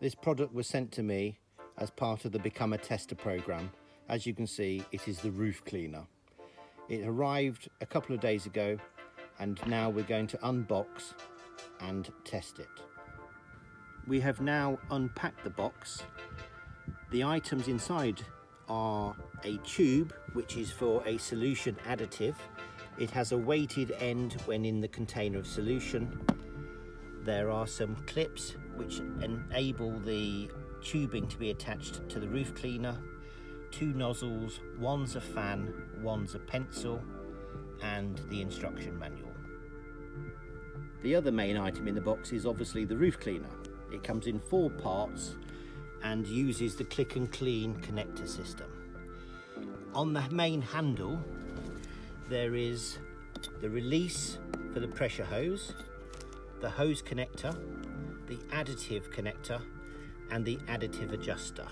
This product was sent to me as part of the Become a Tester program. As you can see, it is the roof cleaner. It arrived a couple of days ago, and now we're going to unbox and test it. We have now unpacked the box. The items inside are a tube, which is for a solution additive. It has a weighted end when in the container of solution. There are some clips which enable the tubing to be attached to the roof cleaner. 2 nozzles, one's a fan, one's a pencil, and the instruction manual. The other main item in the box is obviously the roof cleaner. It comes in 4 parts and uses the click and clean connector system. On the main handle there is the release for the pressure hose, the hose connector, the additive connector, and the additive adjuster.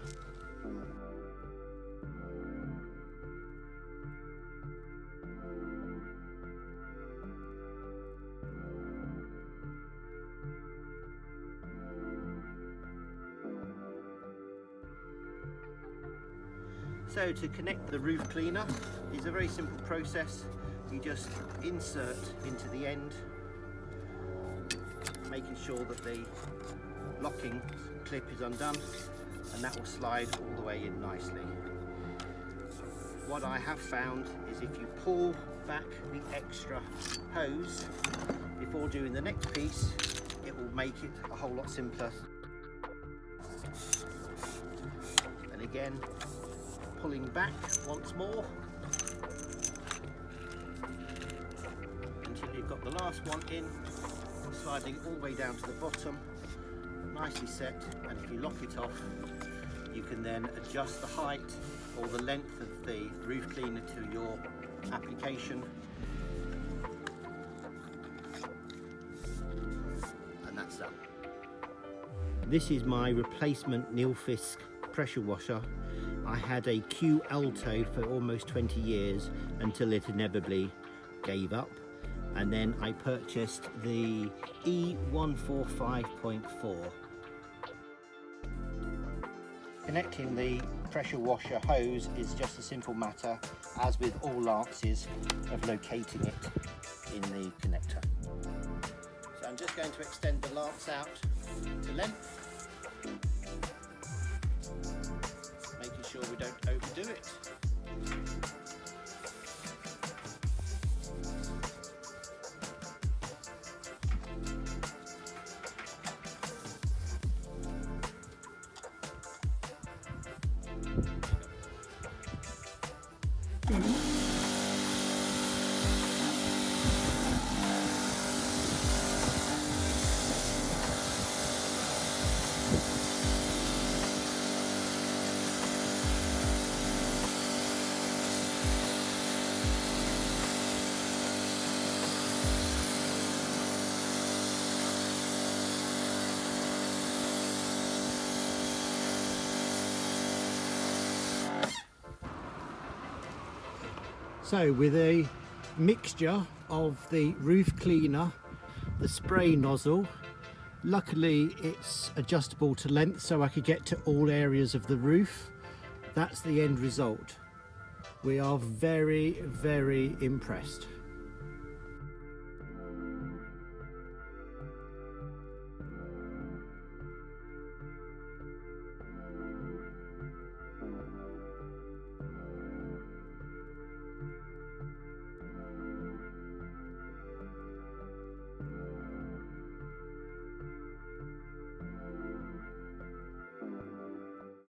So to connect the roof cleaner is a very simple process. You just insert into the end, making sure that the locking clip is undone, and that will slide all the way in nicely. What I have found is if you pull back the extra hose before doing the next piece, it will make it a whole lot simpler. And again, pulling back once more until you've got the last one in, sliding all the way down to the bottom, nicely set. And if you lock it off, you can then adjust the height or the length of the roof cleaner to your application, and that's done. This is my replacement Nilfisk pressure washer. I had a Q Alto for almost 20 years until it inevitably gave up, and then I purchased the E145.4. Connecting the pressure washer hose is just a simple matter, as with all lances, of locating it in the connector. So I'm just going to extend the lance out to length, making sure we don't overdo it. So with a mixture of the roof cleaner, the spray nozzle, luckily it's adjustable to length so I could get to all areas of the roof. That's the end result. We are very, very impressed.